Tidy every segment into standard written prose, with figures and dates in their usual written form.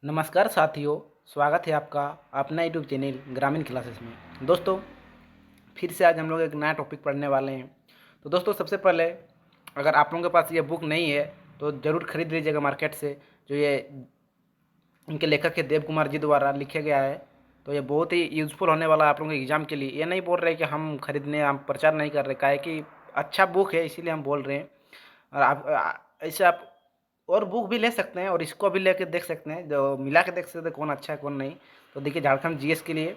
नमस्कार साथियों, स्वागत है आपका अपना यूट्यूब चैनल ग्रामीण क्लासेस में। दोस्तों, फिर से आज हम लोग एक नया टॉपिक पढ़ने वाले हैं। तो दोस्तों, सबसे पहले अगर आप लोगों के पास ये बुक नहीं है तो ज़रूर खरीद लीजिएगा मार्केट से। जो ये इनके लेखक है देव कुमार जी द्वारा लिखा गया है। तो ये बहुत ही यूज़फुल होने वाला है आप लोगों के एग्ज़ाम के लिए। ये नहीं बोल रहे कि हम खरीदने, हम प्रचार नहीं कर रहे, काहे कि अच्छा बुक है इसीलिए हम बोल रहे हैं। और आप ऐसे आप और बुक भी ले सकते हैं और इसको भी लेके देख सकते हैं, जो मिला के देख सकते हैं कौन अच्छा है कौन नहीं। तो देखिए, झारखंड जीएस के लिए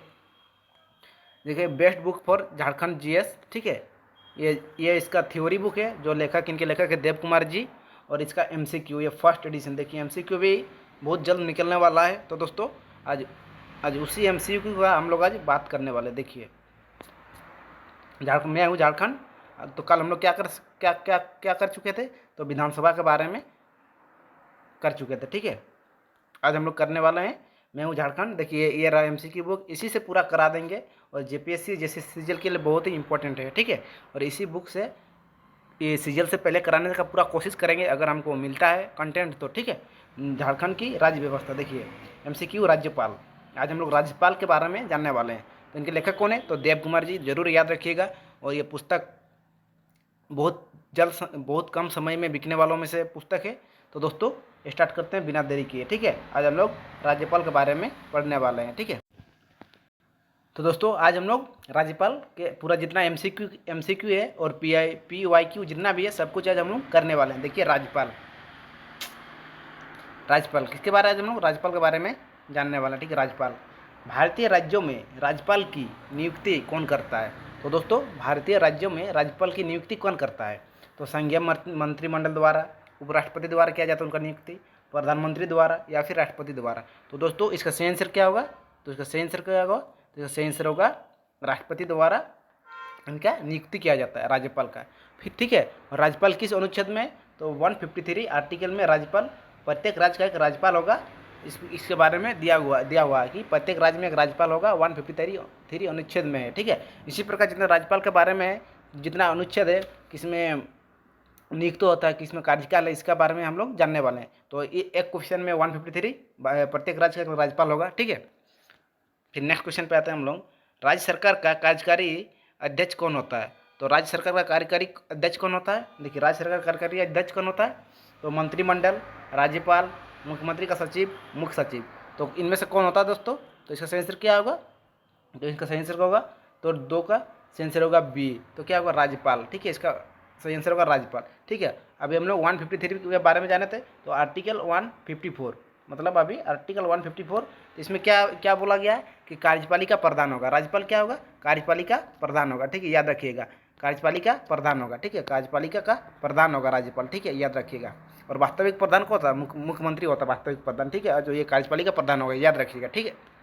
देखिए best book for Jharkhand GS, ठीक है। ये इसका थ्योरी बुक है, जो इनके लेखक है देव कुमार जी। और इसका एमसीक्यू, ये फर्स्ट एडिशन। देखिए एमसीक्यू भी बहुत जल्द निकलने वाला है। तो दोस्तों, आज आज उसी एमसीक्यू का हम लोग आज बात करने वाले। देखिए, झारखंड, मैं हूँ झारखंड। तो कल हम लोग क्या कर चुके थे, तो विधानसभा के बारे में कर चुके थे, ठीक है। आज हम लोग करने वाले हैं मैं हूँ झारखंड। देखिए, ये रहा एमसीक्यू बुक, इसी से पूरा करा देंगे। और जेपीएससी जैसे सीजल के लिए बहुत ही इंपॉर्टेंट है, ठीक है। और इसी बुक से ये सीजल से पहले कराने का पूरा कोशिश करेंगे, अगर हमको मिलता है कंटेंट तो, ठीक है। झारखंड की राज्य व्यवस्था। देखिए एमसीक्यू राज्यपाल। आज हम लोग राज्यपाल के बारे में जानने वाले हैं। तो इनके लेखक कौन है, तो देव कुमार जी, जरूर याद रखिएगा। और ये पुस्तक बहुत कम समय में बिकने वालों में से पुस्तक है। तो दोस्तों, स्टार्ट करते हैं बिना देरी किए, ठीक है। आज हम लोग राज्यपाल के बारे में पढ़ने वाले हैं, ठीक है। तो दोस्तों, आज हम लोग राज्यपाल के पूरा जितना एमसीक्यू है और पीवाईक्यू जितना भी है, सब कुछ आज हम लोग करने वाले हैं। देखिए, राज्यपाल राज्यपाल किसके बारे में, आज हम लोग राज्यपाल के बारे में जानने वाले हैं, ठीक है। राज्यपाल, भारतीय राज्यों में राज्यपाल की नियुक्ति कौन करता है। तो दोस्तों, भारतीय राज्यों में राज्यपाल की नियुक्ति कौन करता है, तो संघीय मंत्रिमंडल द्वारा, उपराष्ट्रपति द्वारा किया जाता है उनका नियुक्ति, प्रधानमंत्री द्वारा, या फिर राष्ट्रपति द्वारा। तो दोस्तों, इसका सही आंसर क्या होगा, तो इसका सही आंसर क्या होगा, तो इसका सही आंसर होगा राष्ट्रपति द्वारा इनका नियुक्ति किया जाता है राज्यपाल का। फिर ठीक है, और राज्यपाल किस अनुच्छेद में, तो 153 आर्टिकल में राज्यपाल, प्रत्येक राज्य का एक राज्यपाल होगा। इसके बारे में दिया हुआ है कि प्रत्येक राज्य में एक राज्यपाल होगा, 153 अनुच्छेद में है, ठीक है। इसी प्रकार जितना राज्यपाल के बारे में जितना अनुच्छेद है, किसमें नियुक्त होता है, किसमें कार्यकाल है, इसका बारे में हम लोग जानने वाले हैं। तो ये एक क्वेश्चन में 153 प्रत्येक राज्य का राज्यपाल होगा, ठीक है। फिर नेक्स्ट क्वेश्चन पे आते हैं हम लोग। राज्य सरकार का कार्यकारी अध्यक्ष कौन होता है, तो राज्य सरकार का कार्यकारी अध्यक्ष कौन होता है। देखिए, राज्य सरकार का कार्यकारी अध्यक्ष कौन होता है, तो मंत्रिमंडल, राज्यपाल, मुख्यमंत्री का सचिव, मुख्य सचिव। तो इनमें से कौन होता है दोस्तों, तो इसका सही आंसर क्या होगा, तो इसका सही आंसर होगा, तो दो का सही आंसर होगा बी। तो क्या होगा, राज्यपाल, ठीक है। इसका सही आंसर होगा राज्यपाल, ठीक है। अभी हम लोग 153 के बारे में जाने थे, तो आर्टिकल 154, मतलब अभी आर्टिकल 154, तो इसमें क्या क्या बोला गया है कि कार्यपालिका प्रधान होगा। राज्यपाल क्या होगा, कार्यपालिका प्रधान होगा, ठीक है, याद रखिएगा। कार्यपालिका प्रधान होगा, ठीक है, कार्यपालिका का प्रधान होगा राज्यपाल, ठीक है, याद रखिएगा। और वास्तविक प्रधान कौन होता है, मुख्यमंत्री होता है वास्तविक प्रधान, ठीक है। जो ये कार्यपालिका प्रधान होगा, याद रखिएगा, ठीक है।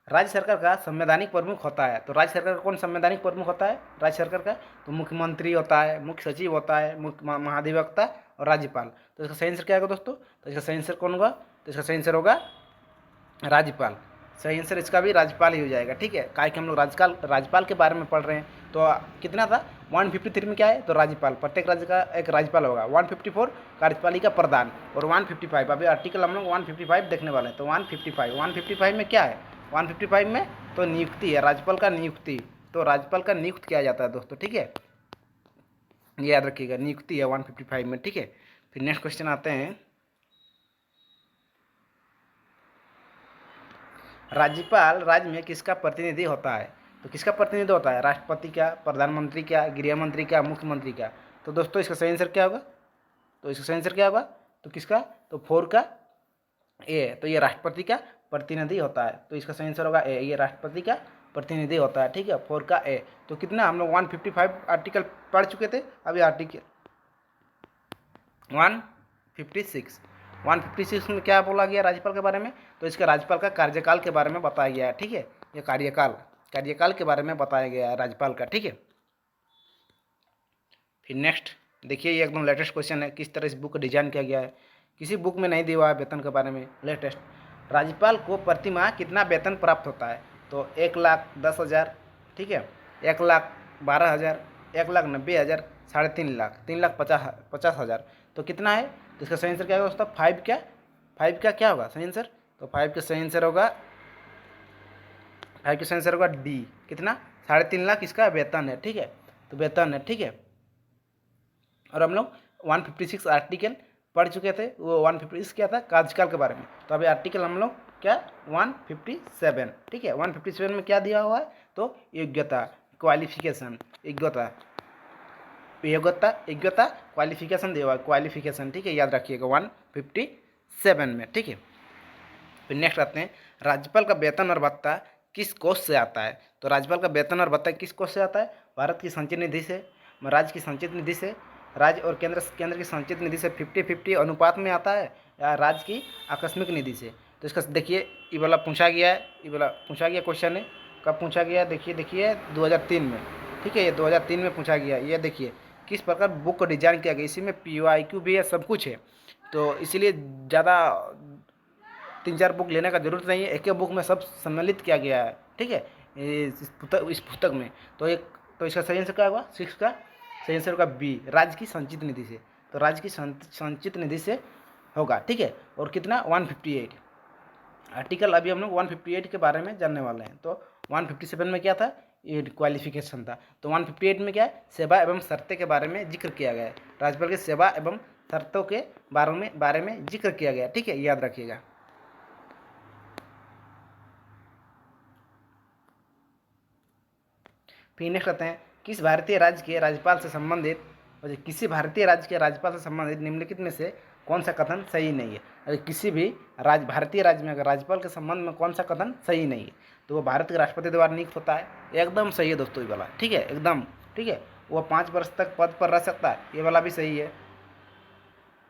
राज्य सरकार का संवैधानिक प्रमुख होता है, तो राज्य सरकार का कौन संवैधानिक प्रमुख होता है राज्य सरकार का, तो मुख्यमंत्री होता है, मुख्य सचिव होता है, मुख्य महाधिवक्ता और राज्यपाल। तो इसका सही आंसर क्या होगा दोस्तों, तो इसका सही आंसर कौन होगा, तो इसका सही आंसर होगा राज्यपाल। सही आंसर इसका भी राज्यपाल ही हो जाएगा, ठीक है। काहे कि हम लोग राज्यपाल के बारे में पढ़ रहे हैं। तो कितना था 153 में क्या है, तो राज्यपाल, प्रत्येक राज्य का एक राज्यपाल होगा। 154 कार्यपालिका प्रधान, और 155 अभी आर्टिकल हम लोग 155 देखने वाले हैं। तो 155 में क्या है, 155 में तो नियुक्ति है, राज्यपाल का नियुक्ति। तो राज्यपाल का नियुक्त किया जाता है दोस्तों, ठीक है, ये याद रखिएगा, नियुक्ति है 155 में, ठीक है। फिर नेक्स्ट क्वेश्चन आते हैं। राज्यपाल राज्य में किसका प्रतिनिधि होता है, तो किसका प्रतिनिधि होता है, राष्ट्रपति का, प्रधानमंत्री का, गृह मंत्री का, मुख्यमंत्री का। तो दोस्तों, इसका सही आंसर क्या होगा, तो इसका सही आंसर क्या होगा, तो किसका, तो 4 का ए। तो ये राष्ट्रपति का प्रतिनिधि होता है, तो इसका सही आंसर होगा ए, ये राष्ट्रपति का प्रतिनिधि होता है, ठीक है, 4 का ए। तो कितना हम लोग 155 आर्टिकल पढ़ चुके थे, अभी आर्टिकल 156 156 में क्या बोला गया राज्यपाल के बारे में, तो इसके राज्यपाल का कार्यकाल के बारे में बताया गया है, ठीक है। ये कार्यकाल के बारे में बताया गया है राज्यपाल का, ठीक है। फिर नेक्स्ट देखिए, ये एकदम लेटेस्ट क्वेश्चन है, किस तरह इस बुक को डिजाइन किया गया है, किसी बुक में नहीं दिया हुआ है वेतन के बारे में, लेटेस्ट। राज्यपाल को प्रति माह कितना वेतन प्राप्त होता है? तो 1,10,000, ठीक है, 1,12,000, 1,90,000, 3,50,000, 3,50,000। तो कितना है? तो इसका सही आंसर क्या होगा दोस्तों? 5 का क्या होगा सही आंसर? तो 5 का सही आंसर होगा, 5 का सही आंसर होगा डी। कितना? 3.5 लाख इसका वेतन है, ठीक है, तो वेतन है, ठीक है। और हम लोग 156 आर्टिकल पढ़ चुके थे, वो 156 क्या था? कार्यकाल के बारे में। तो अभी आर्टिकल हम लोग क्या 157, ठीक है, 157 में क्या दिया हुआ है? तो योग्यता, क्वालिफिकेशन, योग्यता, योग्यता क्वालिफिकेशन दिया हुआ है, क्वालिफिकेशन, ठीक है, याद रखिएगा 157 में, ठीक है। फिर नेक्स्ट आते हैं, राज्यपाल का वेतन और भत्ता किस कोष से आता है? तो राज्यपाल का वेतन और भत्ता किस कोष से आता है? भारत की संचित निधि से, राज्य की संचित निधि से, राज्य और केंद्र की संचित निधि से 50-50 अनुपात में आता है, या राज्य की आकस्मिक निधि से? तो इसका देखिए, ये वाला पूछा गया है, ये वाला पूछा गया क्वेश्चन है। कब पूछा गया? देखिए 2003 में, ठीक है, ये 2003 में पूछा गया। ये देखिए किस प्रकार बुक को डिजाइन किया गया, इसी में PYQ भी है, सब कुछ है। तो इसीलिए ज़्यादा 3-4 बुक लेने का जरूरत नहीं है, एक ही बुक में सब सम्मिलित किया गया है, ठीक है, इस पुस्तक में। तो इसका सही आंसर क्या होगा? 6 का सही आंसर होगा बी, राज्य की संचित निधि से। तो राज्य की संचित निधि से होगा, ठीक है। और कितना? 158 आर्टिकल। अभी हम लोग 158 के बारे में जानने वाले हैं। तो 157 में क्या था? ये क्वालिफिकेशन था। तो 158 में क्या है? सेवा एवं शर्तें के बारे में जिक्र किया गया है, राज्यपाल की सेवा एवं शर्तों के बारे में जिक्र किया गया, ठीक है, याद रखिएगा। फिर नेक्स्ट आते हैं, किसी भारतीय राज्य के राज्यपाल से संबंधित निम्नलिखित में से कौन सा कथन सही नहीं है? अगर किसी भी भारतीय राज्य में अगर राज्यपाल के संबंध में कौन सा कथन सही नहीं है, तो वो भारत के राष्ट्रपति द्वारा नियुक्त होता है। एकदम सही है दोस्तों, ये वाला, ठीक है, एकदम ठीक है। वो 5 वर्ष तक पद पर रह सकता है, ये वाला भी सही है।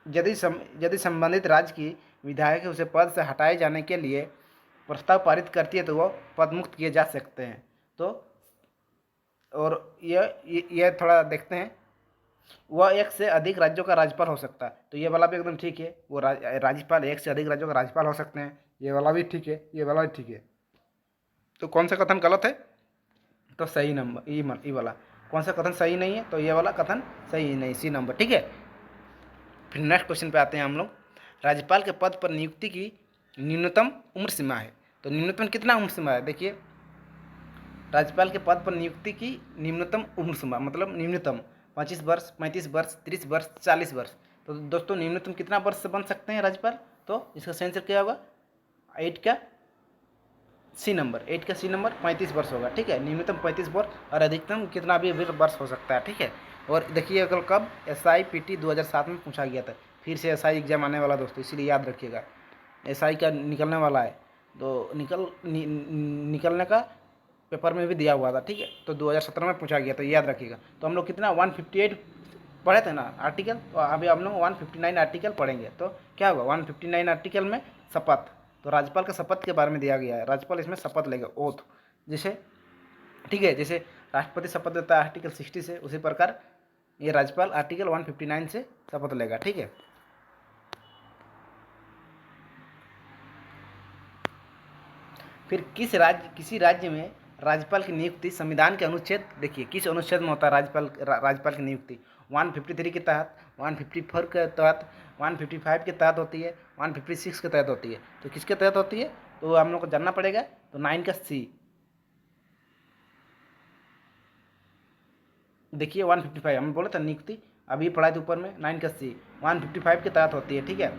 यदि संबंधित राज्य की विधायक उसे पद से हटाए जाने के लिए प्रस्ताव पारित करती है, तो वो पद मुक्त किए जा सकते हैं। तो और ये थोड़ा देखते हैं, वह एक से अधिक राज्यों का राज्यपाल हो सकता है। तो ये वाला भी एकदम ठीक है, वो राज्यपाल एक से अधिक राज्यों का राज्यपाल हो सकते हैं, ये वाला भी ठीक है, ये वाला भी ठीक है। तो कौन सा कथन गलत है? तो सही नंबर ये वाला। कौन सा कथन सही नहीं है? तो ये वाला कथन सही नहीं, सी नंबर, ठीक है। फिर नेक्स्ट क्वेश्चन पे आते हैं हम लोग, राज्यपाल के पद पर नियुक्ति की न्यूनतम उम्र सीमा है। तो न्यूनतम कितना उम्र सीमा है? देखिए, राज्यपाल के पद पर नियुक्ति की न्यूनतम उम्र सीमा मतलब न्यूनतम 25 वर्ष, 35 वर्ष, 30 वर्ष, 40 वर्ष। तो दोस्तों न्यूनतम कितना वर्ष से बन सकते हैं राज्यपाल? तो इसका सही आंसर क्या होगा? 8 का सी नंबर, 35 वर्ष होगा, ठीक है। न्यूनतम 35 वर्ष और अधिकतम कितना भी वर्ष हो सकता है, ठीक है। और देखिए कब SIPT 2007 में पूछा गया था। फिर से SI एग्जाम आने वाला दोस्तों, इसीलिए याद रखिएगा, SI का निकलने वाला है। तो निकलने का पेपर में भी दिया हुआ था, ठीक है। तो 2017 में पूछा गया, तो याद रखिएगा। तो हम लोग कितना 158 पढ़े थे ना आर्टिकल, तो अभी हम लोग 159 आर्टिकल पढ़ेंगे। तो क्या होगा 159 आर्टिकल में? शपथ। तो राज्यपाल के शपथ के बारे में दिया गया है, राज्यपाल इसमें शपथ लेगा, ओथ, जैसे, ठीक है, जैसे राष्ट्रपति शपथ लेता है आर्टिकल 60 से, उसी प्रकार ये राज्यपाल आर्टिकल 159 से शपथ लेगा, ठीक है। फिर किसी राज्य में राज्यपाल की नियुक्ति संविधान के अनुच्छेद, देखिए किस अनुच्छेद में होता है राज्यपाल की नियुक्ति? 153 के तहत, 154 के तहत, 155 के तहत होती है, 156 के तहत होती है। तो किसके तहत होती है? तो हम लोग को जानना पड़ेगा। तो 9 का सी, देखिए 155 हम बोले था नियुक्ति, अभी पढ़ा था ऊपर में, 9 का सी 155 के तहत होती है, ठीक है,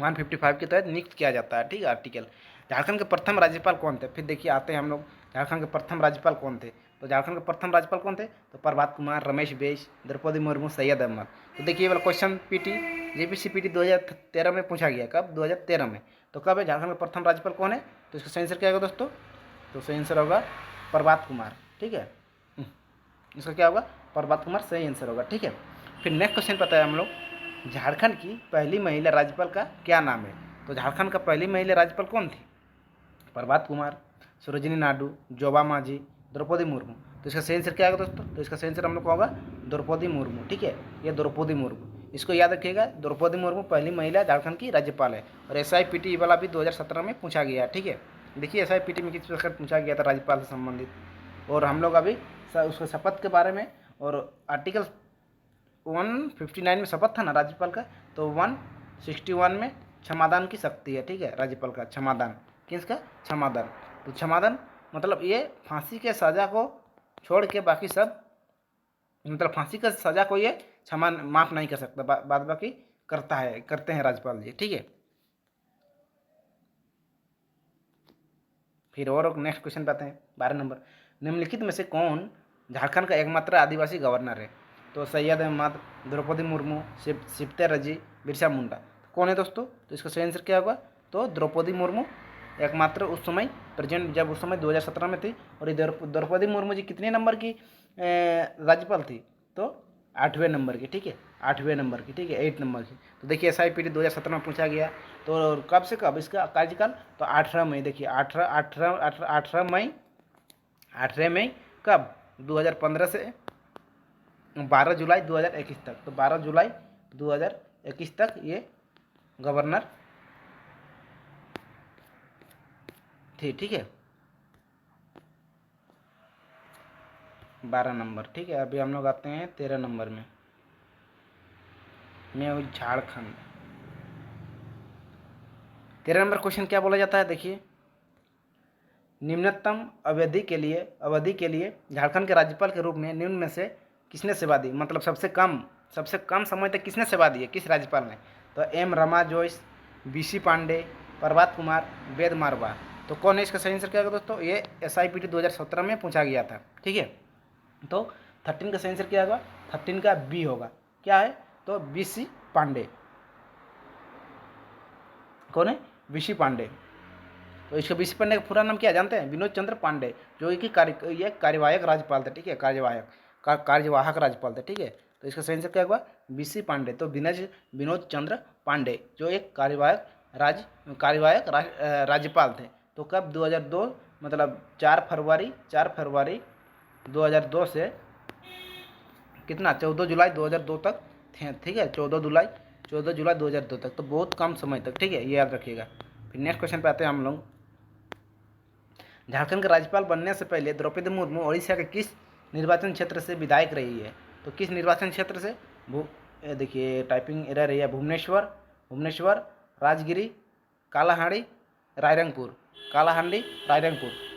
155 के तहत नियुक्त किया जाता है, ठीक है, आर्टिकल। झारखंड के प्रथम राज्यपाल कौन थे? फिर देखिए आते हैं हम लोग, झारखंड के प्रथम राज्यपाल कौन थे? तो झारखंड के प्रथम राज्यपाल कौन थे? तो प्रभात कुमार, रमेश बैस, द्रौपदी मुर्मू, सैयद अहमद। तो देखिए ये वाला क्वेश्चन JPC PT 2013 में पूछा गया। कब? 2013 में। तो कब है झारखंड के प्रथम राज्यपाल कौन है? तो इसका सही आंसर क्या होगा दोस्तों? तो सही आंसर होगा प्रभात कुमार, ठीक है, इसका क्या होगा? प्रभात कुमार सही आंसर होगा, ठीक है। फिर नेक्स्ट क्वेश्चन पता है हम लोग, झारखंड की पहली महिला राज्यपाल का क्या नाम है? तो झारखंड का पहली महिला राज्यपाल कौन थी? प्रभात कुमार, सरोजिनी नायडू, जोबा मांझी, द्रौपदी मुर्मू। तो इसका सही आंसर क्या होगा दोस्तों? तो इसका सही आंसर हम लोग को होगा द्रौपदी मुर्मू, ठीक है, ये द्रौपदी मुर्मू। इसको याद रखिएगा, द्रौपदी मुर्मू पहली महिला झारखंड की राज्यपाल है। और SIPT वाला भी 2017 में पूछा गया है, ठीक है। देखिए SIPT में किस प्रकार पूछा गया था राज्यपाल से संबंधित। और हम लोग अभी उसके शपथ के बारे में, और आर्टिकल 159 में शपथ था ना राज्यपाल का, तो 161 में क्षमादान की शक्ति है, ठीक है। राज्यपाल का क्षमादान, किसका? क्षमादान। तो क्षमादान मतलब ये फांसी के सज़ा को छोड़ के बाकी सब, मतलब फांसी का सज़ा को ये क्षमा माफ़ नहीं कर सकता, बाद बाकी करते हैं राज्यपाल जी, ठीक है। फिर और नेक्स्ट क्वेश्चन पे आते हैं, 12 नंबर। निम्नलिखित में से कौन झारखंड का एकमात्र आदिवासी गवर्नर है? तो सैयद अहमद, द्रौपदी मुर्मू, सिप्ते रजी, बिरसा मुंडा। तो कौन है दोस्तों? तो इसका सही आंसर क्या होगा? तो द्रौपदी मुर्मू एकमात्र उस समय प्रेजेंट, जब उस समय 2017 में थी। और द्रौपदी मुर्मू जी कितने नंबर की राज्यपाल थी? तो 8वें नंबर की, ठीक है। 8वें नंबर की, ठीक है, 8 नंबर की। तो देखिए SIPT 2017 में पूछा गया। तो कब से कब इसका कार्यकाल? तो 18 मई, देखिए 18 मई, 18 मई कब? 2015 से 12 जुलाई 2021 तक। तो 12 जुलाई 2021 तक ये गवर्नर थी, ठीक है। 12 नंबर, ठीक है। अभी हम लोग आते हैं 13 नंबर में, मैं हूँ झारखंड। 13 नंबर क्वेश्चन क्या बोला जाता है? देखिए, निम्नतम अवधि के लिए झारखंड के राज्यपाल के रूप में निम्न में से किसने सेवा दी? मतलब सबसे कम समय तक किसने सेवा दी है, किस राज्यपाल ने? तो M रमा जोइस, BC पांडे, प्रभात कुमार, वेद मारवा। तो कौन है इसका सही आंसर? क्या होगा दोस्तों? ये SIPT 2017 में पूछा गया था, ठीक है। तो 13 का सही आंसर क्या होगा? 13 का B होगा। क्या है? तो BC पांडे। कौन है? BC पांडे। तो इसका BC पांडे का पूरा नाम क्या जानते हैं? विनोद चंद्र पांडे, जो कि कार्यवाहक राज्यपाल थे, ठीक है। कार्यवाहक राज्यपाल थे, ठीक है। तो इसका सही आंसर क्या होगा? BC पांडे। तो विनोद चंद्र पांडे जो एक कार्यवाहक राज्यपाल थे। तो कब? 2002, मतलब 4 फरवरी 2002 से कितना? 14 जुलाई 2002 तक थे, ठीक है। 14 जुलाई 2002 तक। तो बहुत कम समय तक, ठीक है, ये याद रखिएगा। फिर नेक्स्ट क्वेश्चन पे आते हैं हम लोग। झारखंड के राज्यपाल बनने से पहले द्रौपदी मुर्मू ओडिशा के किस निर्वाचन क्षेत्र से विधायक रही है? तो किस निर्वाचन क्षेत्र से? देखिए टाइपिंग एरर है। भुवनेश्वर, राजगिरी, कालाहांडी, रायरंगपुर।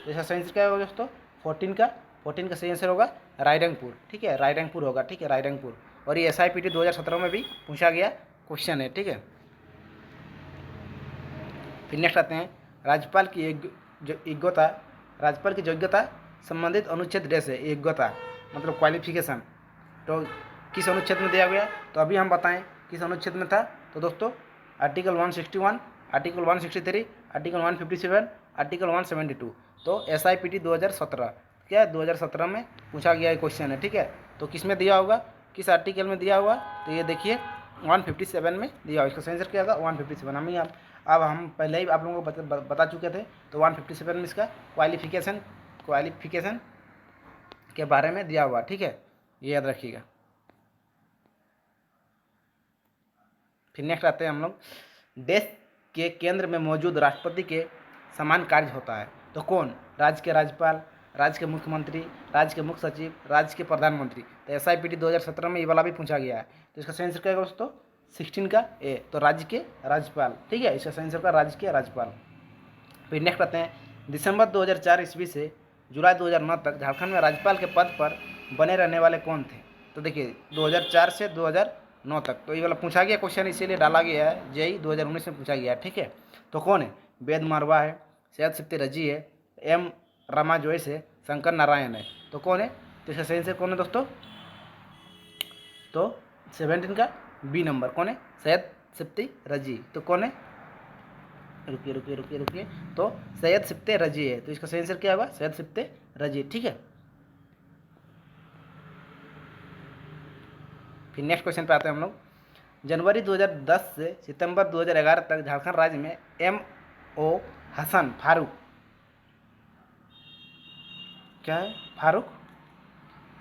तो इसका सही आंसर क्या होगा दोस्तों? 14 का सही आंसर होगा रायरंगपुर, ठीक है। रायरंगपुर होगा, ठीक है, रायरंगपुर। और ये SIPT 2017 में भी पूछा गया क्वेश्चन है, ठीक है। फिर नेक्स्ट आते हैं, राज्यपाल की योग्यता संबंधित अनुच्छेद डेस है। योग्यता मतलब क्वालिफिकेशन, तो किस अनुच्छेद में दिया गया? तो अभी हम बताएं किस अनुच्छेद में था। तो दोस्तों आर्टिकल 161, आर्टिकल 163, आर्टिकल 157, आर्टिकल 172। तो SIPT 2017 क्या 2017 में पूछा गया क्वेश्चन है, ठीक है। तो किस में दिया होगा, किस आर्टिकल में दिया हुआ? तो ये देखिए 157 में दिया हुआ। इसका सही आंसर क्या होगा? 157। अब हम पहले ही आप लोगों को बता चुके थे। तो 157 में इसका क्वालिफिकेशन के बारे में दिया हुआ, ठीक है, ये याद रखिएगा। फिर नेक्स्ट आते हैं हम लोग, देश के केंद्र में मौजूद राष्ट्रपति के समान कार्य होता है। तो कौन? राज्य के राज्यपाल, राज्य के मुख्यमंत्री, राज्य के मुख्य सचिव, राज्य के प्रधानमंत्री। तो SIPT 2017 में ये वाला भी पूछा गया है। तो इसका सही आंसर क्या होगा दोस्तों? 16 का A, तो राज्य के राज्यपाल, ठीक है। इसका सही आंसर का राज्य के राज्यपाल। फिर नेक्स्ट आते हैं, दिसंबर 2004 ईस्वी से जुलाई 2009 तक झारखंड में राज्यपाल के पद पर बने रहने वाले कौन थे? तो देखिए 2004 से 2009 तक। तो ये वाला पूछा गया क्वेश्चन, इसीलिए डाला गया है। JEE 2019 में पूछा गया है, ठीक है। तो कौन है? वेद मारवा है, सैयद सिप्ती रजी है, M रमा जोइस है, शंकर नारायण है। तो कौन है? तो इसका सही आंसर कौन है दोस्तों? तो 17 का B नंबर कौन है? सैयद सिप्ती रजी। तो कौन है? रुकिए। तो सैयद सिप्ते रजी है। तो इसका सही आंसर क्या होगा? सैयद सिप्ते रजी, ठीक है। फिर नेक्स्ट क्वेश्चन पे आते हैं हम लोग, जनवरी 2010 से सितंबर 2011 तक झारखंड राज्य में MO हसन फारूक, फारूक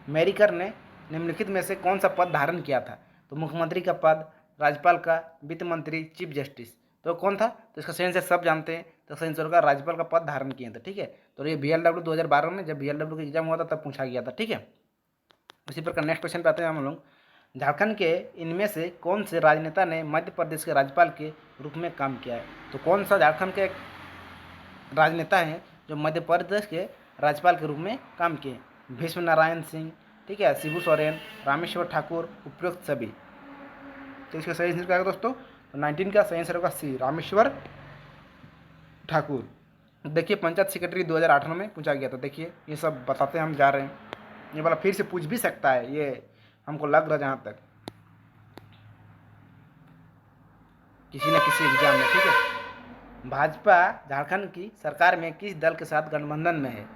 मेरिकर ने निम्नलिखित में से कौन सा पद धारण किया था? तो मुख्यमंत्री का पद, राज्यपाल का, वित्त मंत्री, चीफ जस्टिस। तो कौन था? तो इसका सही आंसर सब जानते हैं, तो सही आंसर होगा राज्यपाल का पद धारण किए थे। ठीक है, तो ये BLW 2012 में जब BLW का एग्जाम हुआ था तब पूछा गया था। ठीक है, उसी प्रकार नेक्स्ट क्वेश्चन पे आते हैं हम लोग। झारखंड के इनमें से कौन से राजनेता ने मध्य प्रदेश के राज्यपाल के रूप में काम किया है? तो कौन सा झारखंड के राजनेता हैं जो मध्य प्रदेश के राज्यपाल के रूप में काम किए? भीष्म नारायण सिंह, ठीक है, शिबू सोरेन, रामेश्वर ठाकुर, उपयुक्त सभी। तो इसका सही आंसर क्या है दोस्तों? 19 का सही आंसर होगा सी, रामेश्वर ठाकुर। देखिए पंचायत सेक्रेटरी 2018 में पूछा गया था। देखिए ये सब बताते हम जा रहे हैं, ये वाला फिर से पूछ भी सकता है, ये हमको लग रहा है जहाँ तक किसी न किसी एग्जाम में। ठीक है, भाजपा झारखंड की सरकार में किस दल के साथ गठबंधन में है?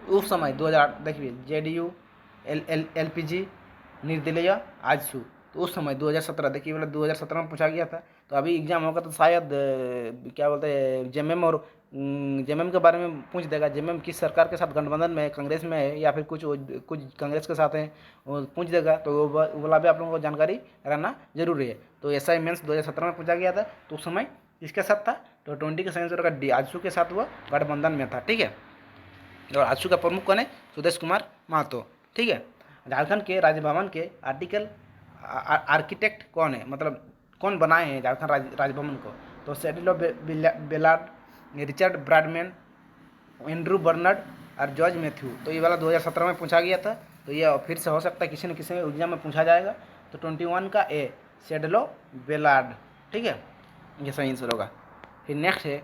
उस समय 2008 देखिए JDU, LPG, निर्दलीय, आजसू। तो उस समय 2017, देखिए मतलब 2017 में पूछा गया था। तो अभी एग्जाम होगा तो शायद क्या बोलते हैं JMM और JMM के बारे में पूछ देगा। JMM किस सरकार के साथ गठबंधन में है, कांग्रेस में है या फिर कुछ कांग्रेस के साथ है, वो पूछ देगा। तो वो वाला भी आप लोगों को जानकारी रहना जरूरी है। तो SI मेंस 2017 में पूछा गया था, तो उस समय किसके साथ था? तो 20 के साइंस होगा डी, आजसू के साथ वो गठबंधन में था। ठीक है, और आजसू का प्रमुख कौन है? सुदेश कुमार महतो। ठीक है, झारखंड के राजभवन के आर्किटेक्ट कौन है, मतलब कौन बनाए हैं झारखंड राजभवन को? तो Sedillo Ballard, Richard Bradman, Andrew Bernard और जॉर्ज मैथ्यू। तो ये वाला 2017 में पूछा गया था, तो ये फिर से हो सकता है किसी न किसी एग्जाम में पूछा जाएगा। तो 21 का ए, सेडलो बेलार्ड। ठीक है, ये सही आंसर होगा। फिर नेक्स्ट है,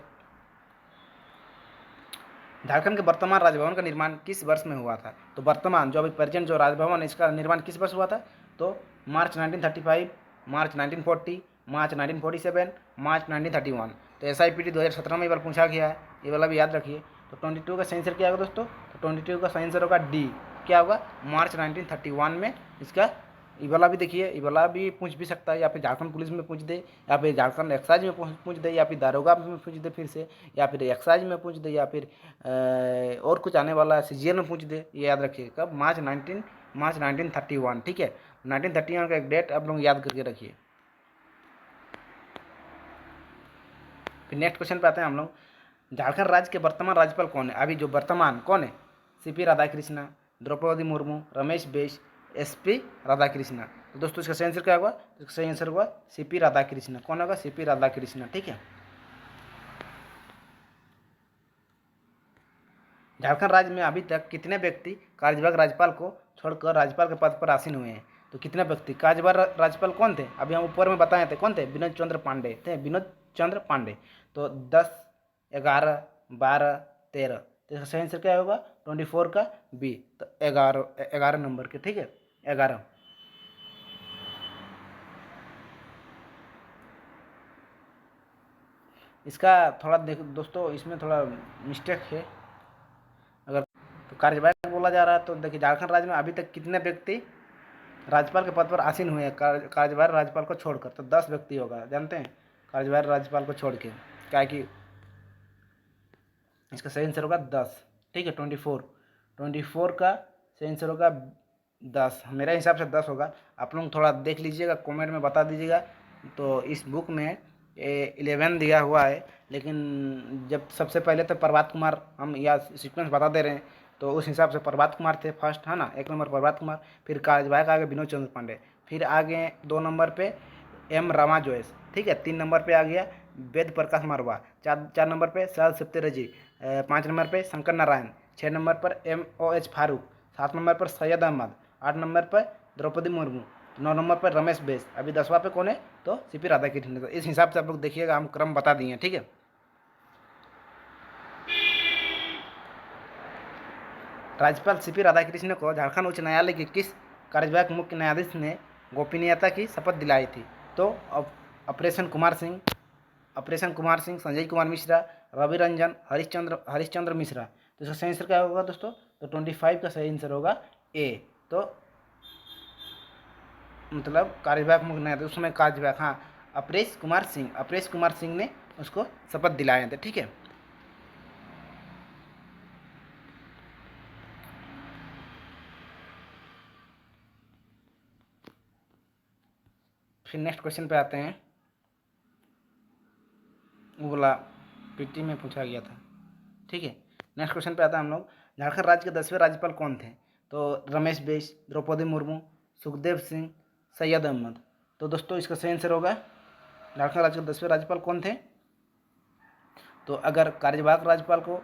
झारखंड के वर्तमान राजभवन का निर्माण किस वर्ष में हुआ था? तो वर्तमान जो अभी प्रेजेंट जो राजभवन है इसका निर्माण किस वर्ष हुआ था? तो मार्च 1935, मार्च 1940, मार्च 1947, मार्च 1931। तो SIPT 2017 में ये वाला पूछा गया है, ये वाला भी याद रखिए। तो 22 का सही आंसर क्या होगा दोस्तों? तो 22 का सही आंसर होगा डी, क्या होगा? मार्च 1931 में इसका ये वाला भी देखिए, ये वाला भी पूछ भी सकता है, या फिर झारखंड पुलिस में पूछ दे, या फिर झारखंड एक्साइज में पूछ दे, या फिर दारोगा में पूछ दे फिर से, या फिर एक्साइज में पूछ दे, या फिर और कुछ आने वाला है CGL में पूछ दे। ये याद रखिए कब? मार्च 1931। ठीक है, 1931 का एक डेट आप लोग याद करके रखिए। फिर नेक्स्ट क्वेश्चन पे आते हैं हम लोग। झारखंड राज्य के वर्तमान राज्यपाल कौन है? अभी जो वर्तमान कौन है? CP Radhakrishna, Draupadi Murmu, Ramesh Bais, SP Radhakrishna. तो दोस्तों इसका सही आंसर क्या होगा? इसका सही आंसर होगा CP राधाकृष्णा। कौन होगा? CP राधाकृष्णा। ठीक है, झारखंड राज्य में अभी तक कितने व्यक्ति कार्यवाहक राज्यपाल को छोड़कर राज्यपाल के पद पर आसीन हुए हैं? तो कितने व्यक्ति कार्यवाहक राज्यपाल कौन थे? अभी हम ऊपर में बताए थे, कौन थे? विनोद चंद्र पांडे थे, विनोद चंद्र पांडे। तो 10, 11, 12, 13। तो इसका सही आंसर क्या होगा? 24 का बी, तो 11 नंबर के। ठीक है, 11। इसका थोड़ा देखो दोस्तों, इसमें थोड़ा मिस्टेक है। अगर तो कार्यवाहक बोला जा रहा है, तो देखिए झारखंड राज्य में अभी तक कितने व्यक्ति राज्यपाल के पद पर आसीन हुए हैं कार्यवाहक राज्यपाल को छोड़कर? तो 10 व्यक्ति होगा, जानते हैं, कार्यवाहक राज्यपाल को छोड़ के। क्या कि इसका सही आंसर होगा 10। ठीक है, 24 का सही आंसर होगा 10। मेरे हिसाब से 10 होगा। आप लोग थोड़ा देख लीजिएगा, कमेंट में बता दीजिएगा। तो इस बुक में 11 दिया हुआ है, लेकिन जब सबसे पहले तो प्रभात कुमार हम या सीक्वेंस बता दे रहे हैं, तो उस हिसाब से प्रभात कुमार थे फर्स्ट, है ना, 1 नंबर प्रभात कुमार, फिर कार्यवाहक आगे विनोद चंद्र पांडे, फिर आगे 2 नंबर पे M रमा जोयस। ठीक है, 3 नंबर पे आ गया वेद प्रकाश मरवा, 4 नंबर पे शरद सत्यरजी, 5 नंबर पे शंकर नारायण, 6 नंबर पर MOH फारूक, 7 नंबर पर सैयद अहमद, 8 नंबर पर द्रौपदी मुर्मू, 9 नंबर पर रमेश बैस। अभी 10वां पे कौन है? तो CP राधाकृष्णन। तो इस हिसाब से आप लोग देखिएगा, हम क्रम बता दिए। ठीक है, राज्यपाल CP राधाकृष्णन को झारखंड उच्च न्यायालय के किस कार्यवाहक मुख्य न्यायाधीश ने गोपनीयता की शपथ दिलाई थी? तो ऑपरेशन कुमार सिंह, संजय कुमार मिश्रा, रवि रंजन, हरिश्चंद्र मिश्रा। तो इसका सही आंसर क्या होगा दोस्तों? तो 25 का सही आंसर होगा ए। तो मतलब कार्यवाहक मुख्य न्यायाधीश, उस समय कार्यवाहक, हाँ, अपरेश कुमार सिंह ने उसको शपथ दिलाए थे। ठीक है, फिर नेक्स्ट क्वेश्चन पे आते हैं। वो बोला पीटी में पूछा गया था, ठीक है। नेक्स्ट क्वेश्चन पे आता है हम लोग, झारखंड राज्य के 10वें राज्यपाल कौन थे? तो रमेश बैस, द्रौपदी मुर्मू, सुखदेव सिंह, सैयद अहमद। तो दोस्तों इसका सही आंसर होगा झारखंड राज्य के 10वें राज्यपाल कौन थे? तो अगर कार्यवाहक राज्यपाल को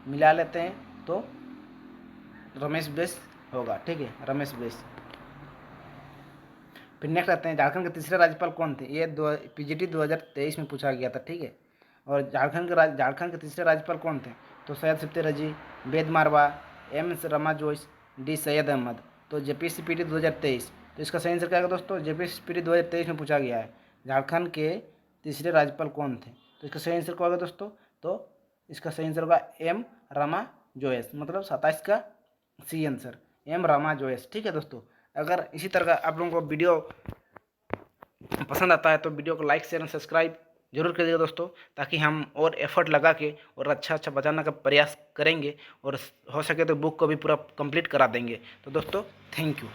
मिला लेते हैं तो रमेश बैस होगा, ठीक है, रमेश बैस। फिर नेक्स्ट आते हैं, झारखंड के तीसरे राज्यपाल कौन थे? ये पीजीटी 2023 में पूछा गया था, ठीक है। और झारखंड के तीसरे राज्यपाल कौन थे? तो सैयद सिफ्ते रजी, वेद मारवा, एम रमा जोइस, डी सैयद अहमद। तो जेपीएससी पीटी 2023, तो इसका सही आंसर क्या होगा दोस्तों? जेपीएससी पीटी 2023 में पूछा गया है झारखंड के तीसरे राज्यपाल कौन थे, तो इसका सही आंसर क्या होगा दोस्तों? तो इसका सही आंसर होगा एम रमा जोइस, मतलब 27 का C answer M Rama Jois, ठीक है दोस्तों। अगर इसी तरह का आप लोगों को वीडियो पसंद आता है तो वीडियो को लाइक शेयर और सब्सक्राइब जरूर करिएगा दोस्तों, ताकि हम और एफर्ट लगा के और अच्छा बताने का प्रयास करेंगे और हो सके तो बुक को भी पूरा कंप्लीट करा देंगे। तो दोस्तों थैंक यू।